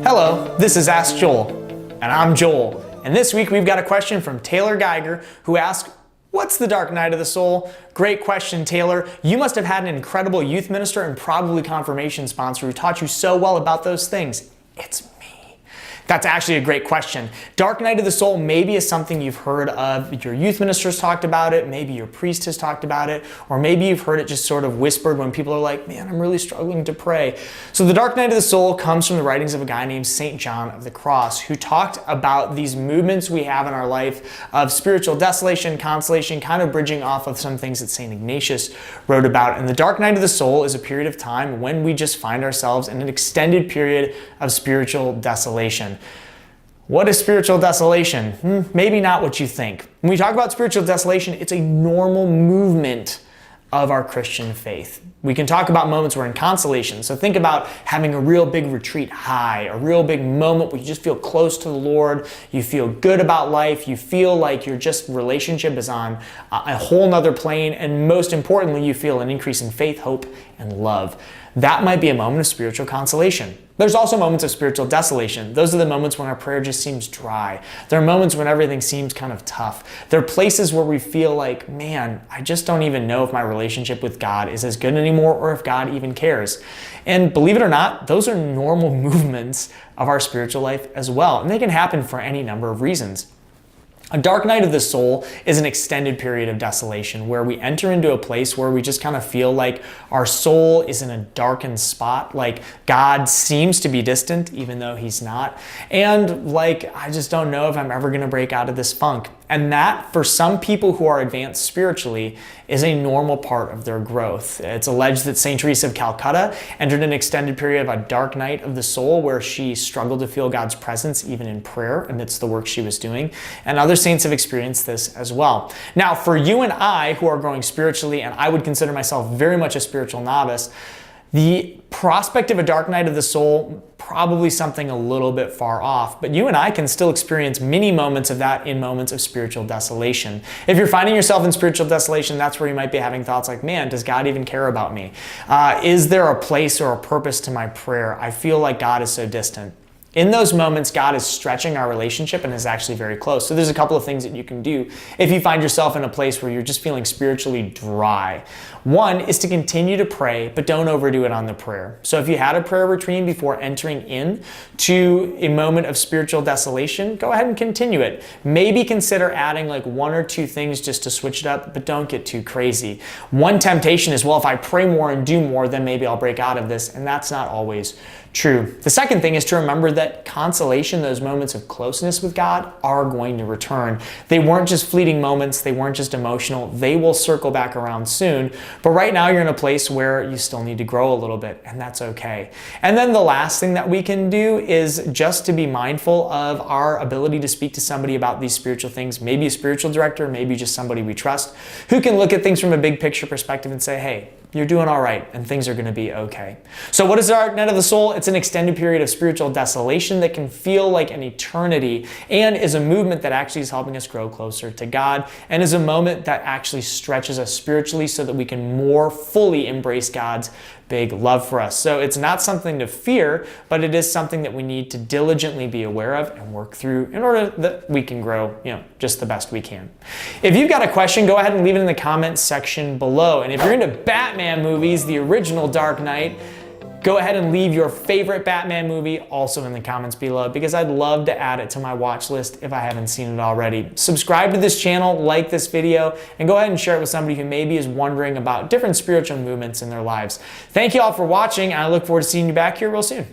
Hello, this is Ask Joel, and I'm Joel. And this week we've got a question from Taylor Geiger, who asked, what's the dark night of the soul? Great question, Taylor. You must have had an incredible youth minister and probably confirmation sponsor who taught you so well about those things. It's me. That's actually a great question. Dark night of the soul maybe is something you've heard of. Your youth ministers talked about it, maybe your priest has talked about it, or maybe you've heard it just sort of whispered when people are like, man, I'm really struggling to pray. So the dark night of the soul comes from the writings of a guy named St. John of the Cross, who talked about these movements we have in our life of spiritual desolation, consolation, kind of bridging off of some things that St. Ignatius wrote about. And the dark night of the soul is a period of time when we just find ourselves in an extended period of spiritual desolation. What is spiritual desolation? Maybe not what you think. When we talk about spiritual desolation, it's a normal movement of our Christian faith. We can talk about moments where in consolation. So think about having a real big retreat high, a real big moment where you just feel close to the Lord, you feel good about life, you feel like your just relationship is on a whole nother plane, and most importantly, you feel an increase in faith, hope, and love. That might be a moment of spiritual consolation. There's also moments of spiritual desolation. Those are the moments when our prayer just seems dry. There are moments when everything seems kind of tough. There are places where we feel like, man, I just don't even know if my relationship with God is as good anymore or if God even cares. And believe it or not, those are normal movements of our spiritual life as well. And they can happen for any number of reasons. A dark night of the soul is an extended period of desolation where we enter into a place where we just kind of feel like our soul is in a darkened spot, like God seems to be distant even though he's not, and like I just don't know if I'm ever going to break out of this funk. And that, for some people who are advanced spiritually, is a normal part of their growth. It's alleged that St. Teresa of Calcutta entered an extended period of a dark night of the soul where she struggled to feel God's presence even in prayer amidst the work she was doing. And other saints have experienced this as well. Now, for you and I who are growing spiritually, and I would consider myself very much a spiritual novice, the prospect of a dark night of the soul, probably something a little bit far off, but you and I can still experience many moments of that in moments of spiritual desolation. If you're finding yourself in spiritual desolation, that's where you might be having thoughts like, man, does God even care about me? Is there a place or a purpose to my prayer? I feel like God is so distant. In those moments, God is stretching our relationship and is actually very close. So there's a couple of things that you can do if you find yourself in a place where you're just feeling spiritually dry. One is to continue to pray, but don't overdo it on the prayer. So if you had a prayer routine before entering in to a moment of spiritual desolation, go ahead and continue it. Maybe consider adding like one or two things just to switch it up, but don't get too crazy. One temptation is, well, if I pray more and do more, then maybe I'll break out of this, and that's not always true. The second thing is to remember that consolation, those moments of closeness with God, are going to return. They weren't just fleeting moments, they weren't just emotional, they will circle back around soon. But right now you're in a place where you still need to grow a little bit, and that's okay. And then the last thing that we can do is just to be mindful of our ability to speak to somebody about these spiritual things, maybe a spiritual director, maybe just somebody we trust, who can look at things from a big picture perspective and say, hey, you're doing all right, and things are going to be okay. So what is the dark night of the soul? It's an extended period of spiritual desolation that can feel like an eternity and is a movement that actually is helping us grow closer to God and is a moment that actually stretches us spiritually so that we can more fully embrace God's big love for us. So it's not something to fear, but it is something that we need to diligently be aware of and work through in order that we can grow, just the best we can. If you've got a question, go ahead and leave it in the comments section below. And if you're into Batman movies, the original Dark Knight, go ahead and leave your favorite Batman movie also in the comments below, because I'd love to add it to my watch list if I haven't seen it already. Subscribe to this channel, like this video, and go ahead and share it with somebody who maybe is wondering about different spiritual movements in their lives. Thank you all for watching, and I look forward to seeing you back here real soon.